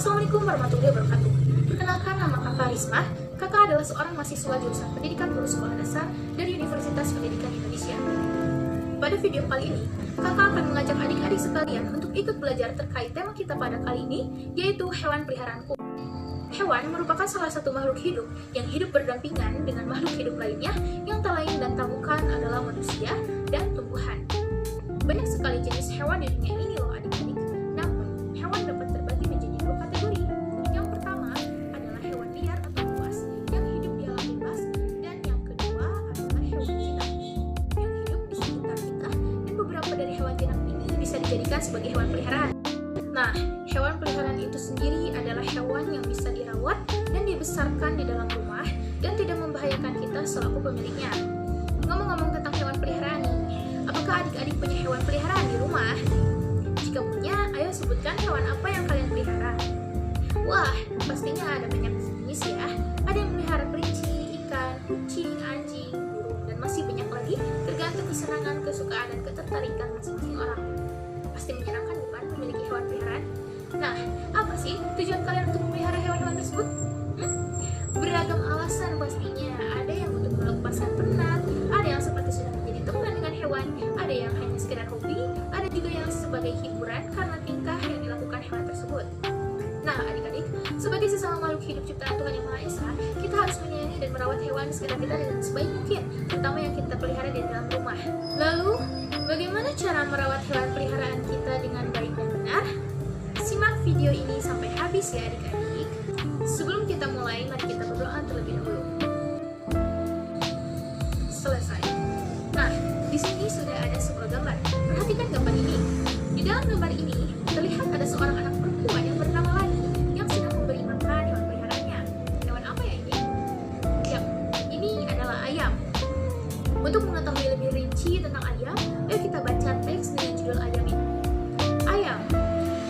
Assalamualaikum warahmatullahi wabarakatuh. Perkenalkan, nama Kakak Risma. Kakak adalah seorang mahasiswa jurusan Pendidikan Guru Sekolah Dasar dari Universitas Pendidikan Indonesia. Pada video kali ini, Kakak akan mengajak adik-adik sekalian untuk ikut belajar terkait tema kita pada kali ini, yaitu hewan peliharaanku. Hewan merupakan salah satu makhluk hidup yang hidup berdampingan dengan makhluk hidup lainnya yang tak lain dan tak bukan adalah manusia dan tumbuhan. Banyak sekali jenis hewan di dunia ini loh adik-adik. Namun, hewan dapat terbagi menjadi dua kategori. Yang pertama adalah hewan liar atau buas yang hidup di alam bebas, dan yang kedua adalah hewan jinak yang hidup di sekitar kita, dan beberapa dari hewan jinak ini bisa dijadikan sebagai hewan peliharaan. Nah, hewan peliharaan itu sendiri adalah hewan yang bisa dirawat dan dibesarkan di dalam rumah dan tidak membahayakan kita selaku pemiliknya. Ngomong-ngomong tentang hewan peliharaan nih, apakah adik-adik punya hewan peliharaan di rumah? Jika punya, ayo sebutkan hewan apa yang kalian pelihara. Wah, pastinya ada banyak jenis ya. Ada yang melihara kelinci, ikan, kucing, anjing, burung, dan masih banyak lagi tergantung kesenangan, kesukaan, dan ketertarikan masing-masing orang. Pasti menyenangkan bukan memiliki hewan peliharaan? Nah, apa sih tujuan kalian untuk memelihara hewan-hewan tersebut? Beragam alasan pastinya. Ada yang untuk melepaskan penat, ada yang seperti sudah menjadi teman dengan hewan, ada yang hanya sekedar hobi, ada juga yang sebagai hiburan karena tingkah yang dilakukan hewan tersebut. Nah, adik-adik, sebagai sesama makhluk hidup ciptaan Tuhan Yang Maha Esa, kita harus menyayangi dan merawat hewan di sekitar kita dengan sebaik mungkin, terutama yang kita pelihara di dalam rumah. Lalu, bagaimana cara merawat hewan peliharaan kita dengan baik dan benar? Simak video ini sampai habis ya adik-adik. Sebelum kita mulai, mari kita berdoa terlebih dahulu. Selesai. Nah, di sini sudah ada sebuah gambar. Perhatikan gambar ini. Di dalam gambar ini terlihat ada seorang anak perempuan yang bernama Lani yang sedang memberi makan hewan peliharaannya. Hewan apa ya ini? Ya, ini adalah ayam. Untuk mengetahui lebih rinci tentang ayam, ayo kita baca teks dengan judul ayam ini.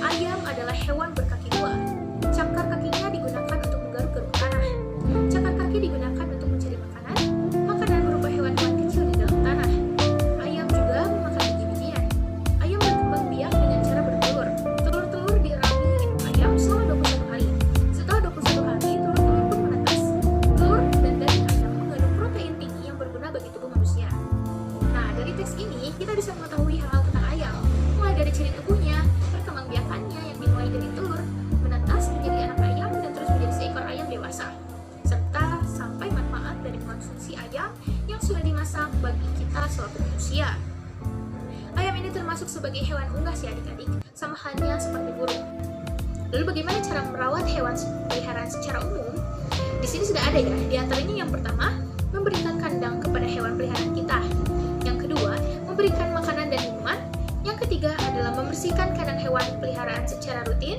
Ayam adalah hewan berkaki dua. Cakar kakinya digunakan untuk menggaruk-garuk tanah. Cakar kaki digunakan untuk mencari makanan. Makanan berupa hewan-hewan kecil di dalam tanah. Ayam juga memakan biji-bijian. Ayam berkembang biak dengan cara bertelur. Telur-telur dirami induk ayam selama 21 hari. Setelah 21 hari, telur-telur pun menetas. Telur dan daging ayam mengandung protein tinggi yang berguna bagi tubuh manusia. Nah, dari teks ini kita bisa mengetahui hal tentang ayam, mulai dari ciri tubuhnya, perkembangbiakannya yang dimulai dari telur, menetas menjadi anak ayam dan terus menjadi seekor ayam dewasa, serta sampai manfaat dari mengonsumsi ayam yang sudah dimasak bagi kita selaku manusia. Ayam ini termasuk sebagai hewan unggas ya adik-adik, sama halnya seperti burung. Lalu bagaimana cara merawat hewan peliharaan secara umum? Di sini sudah ada ya, di antaranya yang pertama, memberikan kandang kepada hewan peliharaan kita. Yang kedua, memberikan makanan dan minuman. Yang ketiga adalah membersihkan kandang hewan peliharaan secara rutin.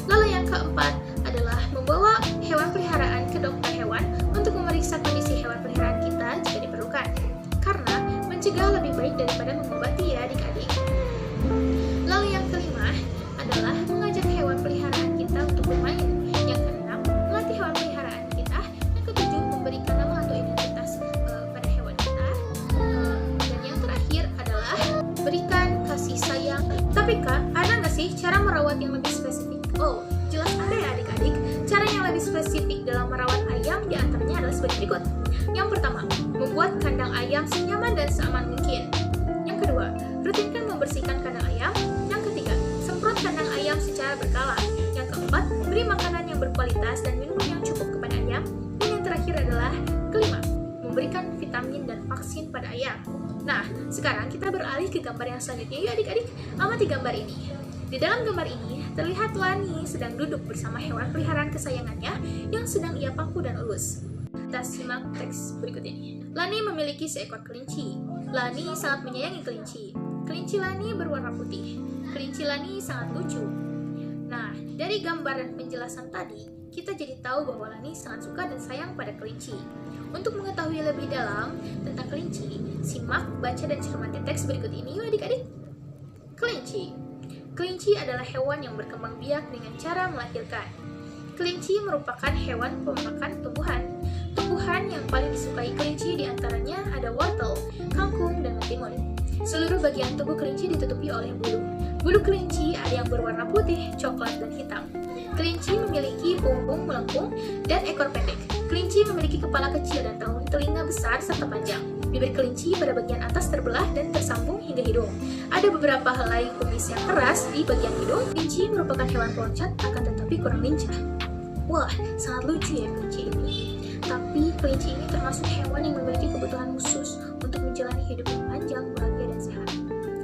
Lalu yang keempat adalah membawa hewan peliharaan ke dokter hewan untuk memeriksa kondisi hewan peliharaan kita jika diperlukan. Karena mencegah lebih baik daripada mengobati ya adik-adik. Lalu yang kelima adalah mengajak hewan peliharaan kita untuk bermain. Yang keenam, melatih hewan peliharaan kita. Yang ketujuh, memberikan nama atau identitas pada hewan kita. Dan yang terakhir adalah berikan kasih sayang. Tapi Kak, ada nggak sih cara merawat yang lebih spesifik? Oh, jelas ada ya adik-adik. Cara yang lebih spesifik dalam merawat ayam diantaranya adalah sebagai berikut. Yang pertama, membuat kandang ayam senyaman dan seaman mungkin. Yang kedua, rutinkan membersihkan kandang ayam. Yang ketiga, semprot kandang ayam secara berkala. Yang keempat, beri makanan yang berkualitas dan minuman yang cukup kepada ayam. Dan yang terakhir adalah kelima, memberikan vitamin dan vaksin pada ayam. Nah, sekarang kita beralih ke gambar yang selanjutnya yuk adik-adik. Amati gambar ini. Di dalam gambar ini, terlihat Lani sedang duduk bersama hewan peliharaan kesayangannya yang sedang ia pangku dan elus. Kita simak teks berikut ini. Lani memiliki seekor kelinci. Lani sangat menyayangi kelinci. Kelinci Lani berwarna putih. Kelinci Lani sangat lucu. Nah, dari gambar dan penjelasan tadi, kita jadi tahu bahwa Lani sangat suka dan sayang pada kelinci. Untuk mengetahui lebih dalam tentang kelinci, simak, baca, dan cermati teks berikut ini yuk adik-adik. Kelinci. Kelinci adalah hewan yang berkembang biak dengan cara melahirkan. Kelinci merupakan hewan pemakan tumbuhan. Tumbuhan yang paling disukai kelinci diantaranya ada wortel, kangkung, dan mentimun. Seluruh bagian tubuh kelinci ditutupi oleh bulu. Bulu kelinci ada yang berwarna putih, coklat, dan hitam. Kelinci memiliki punggung melengkung dan ekor pendek. Kelinci memiliki kepala kecil dan telinga besar serta panjang. Bibir kelinci pada bagian atas terbelah dan tersambung hingga hidung. Ada beberapa helai kumis yang keras di bagian hidung. Kelinci merupakan hewan peloncat, akan tetapi kurang lincah. Wah, sangat lucu ya kelinci ini. Tapi kelinci ini termasuk hewan yang memiliki kebutuhan khusus untuk menjalani hidup yang panjang, bahagia, dan sehat.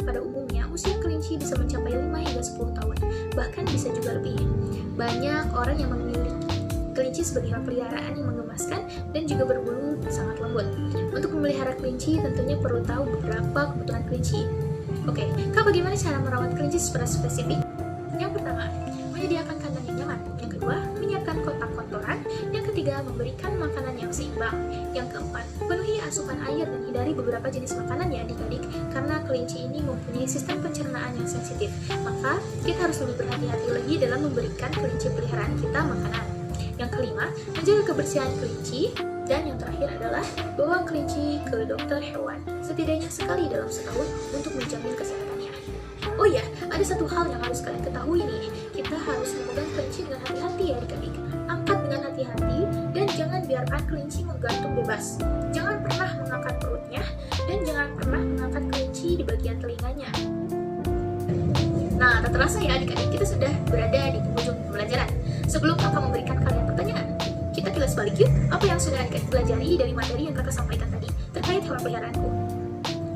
Pada umumnya, usia kelinci bisa mencapai 5 hingga 10 tahun, bahkan bisa juga lebih. Banyak orang yang memiliki kelinci sebagai hewan peliharaan yang menggemaskan dan juga berbulu sangat lembut. Untuk memelihara kelinci, tentunya perlu tahu beberapa kebutuhan kelinci. Oke, Kak, bagaimana cara merawat kelinci secara spesifik? Yang pertama, menyediakan kandang yang nyaman. Yang kedua, menyiapkan kotak kotoran. Yang ketiga, memberikan makanan yang seimbang. Yang keempat, penuhi asupan air dan hindari beberapa jenis makanan ya adik-adik, karena kelinci ini mempunyai sistem pencernaan yang sensitif. Maka, kita harus lebih berhati-hati lagi dalam memberikan kelinci peliharaan kita makanan. Yang kelima, menjaga kebersihan kelinci. Dan yang terakhir adalah bawa kelinci ke dokter hewan setidaknya sekali dalam setahun untuk menjamin kesehatannya. Oh ya, ada satu hal yang harus kalian ketahui nih. Kita harus memegang kelinci dengan hati-hati ya adik-adik. Angkat dengan hati-hati dan jangan biarkan kelinci menggantung bebas. Jangan pernah mengangkat perutnya dan jangan pernah mengangkat kelinci di bagian telinganya. Nah, tak terasa ya adik-adik, kita sudah berada di penghujung pembelajaran. Sebelum kakak memberikan kalian pertanyaan, kita kilas balik yuk apa yang sudah adik-adik pelajari dari materi yang kakak sampaikan tadi terkait hewan peliharaanku.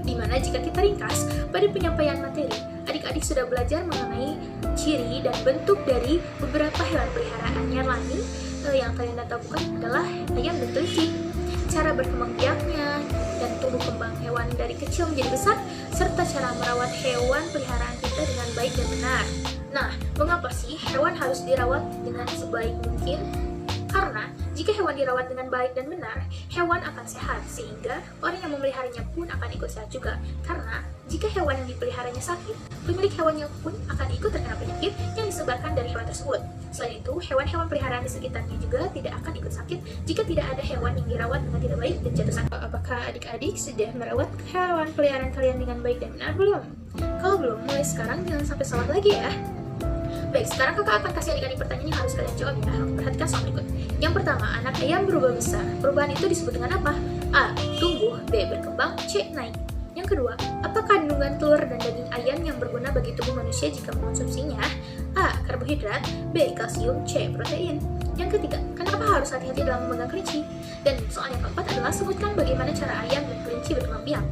Dimana jika kita ringkas pada penyampaian materi, adik-adik sudah belajar mengenai ciri dan bentuk dari beberapa hewan peliharaan yang lain. Yang kalian dapatkan adalah ayam dan kelinci, cara berkembang biaknya dan tumbuh kembang hewan dari kecil menjadi besar, serta cara merawat hewan peliharaan kita dengan baik dan benar. Nah, mengapa sih hewan harus dirawat dengan sebaik mungkin? Karena jika hewan dirawat dengan baik dan benar, hewan akan sehat, sehingga orang yang memeliharanya pun akan ikut sehat juga. Karena jika hewan yang dipeliharanya sakit, pemilik hewannya pun akan ikut terkena penyakit yang disebarkan dari hewan tersebut. Selain itu, hewan-hewan peliharaan di sekitarnya juga tidak akan ikut sakit jika tidak ada hewan yang dirawat dengan tidak baik dan jatuh sakit. Apakah adik-adik sudah merawat hewan peliharaan kalian dengan baik dan benar belum? Kalau belum, mulai sekarang jangan sampai salah lagi ya. Baik, sekarang kakak akan kasih adik-adik pertanyaan yang harus kalian jawab ya. Perhatikan soal berikut. Yang pertama, anak ayam berubah besar. Perubahan itu disebut dengan apa? A. Tumbuh. B. Berkembang. C. Naik. Yang kedua, apa kandungan telur dan daging ayam yang berguna bagi tubuh manusia jika mengonsumsinya? A. Karbohidrat. B. Kalsium. C. Protein. Yang ketiga, kenapa harus hati-hati dalam memegang kelinci? Dan soal yang keempat adalah sebutkan bagaimana cara ayam dan kelinci berkembang biak.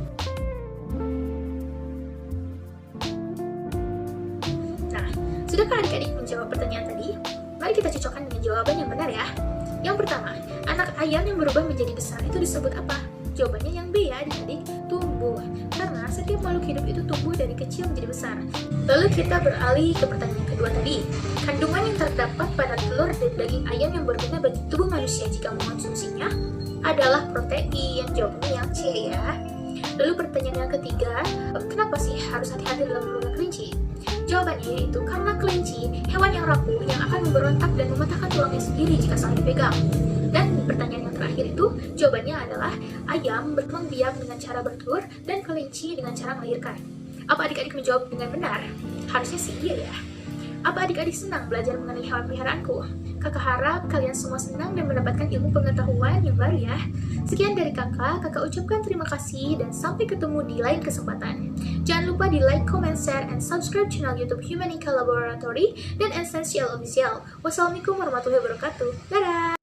Sudahkah adik-adik menjawab pertanyaan tadi? Mari kita cocokkan dengan jawaban yang benar ya. Yang pertama, anak ayam yang berubah menjadi besar itu disebut apa? Jawabannya yang B ya adik-adik, tumbuh. Karena setiap makhluk hidup itu tumbuh dari kecil menjadi besar. Lalu kita beralih ke pertanyaan kedua tadi. Kandungan yang terdapat pada telur dan daging ayam yang berguna bagi tubuh manusia jika mengonsumsinya adalah protein. Jawabannya yang C ya. Lalu pertanyaan yang ketiga, kenapa sih harus hati-hati dalam memegang kelinci? Jawabannya yaitu karena kelinci, hewan yang rapuh yang akan memberontak dan mematahkan tulangnya sendiri jika saling dipegang. Dan pertanyaan yang terakhir itu, jawabannya adalah ayam berkembang biak dengan cara bertelur dan kelinci dengan cara melahirkan. Apa adik-adik menjawab dengan benar? Harusnya sih iya ya. Apa adik-adik senang belajar mengenai hewan peliharaanku? Kakak harap kalian semua senang dan mendapatkan ilmu pengetahuan yang baru ya. Sekian dari kakak ucapkan terima kasih dan sampai ketemu di lain kesempatan. Jangan lupa di like, comment, share, and subscribe channel YouTube Humanica Laboratory dan Essential Official. Wassalamualaikum warahmatullahi wabarakatuh. Dadah!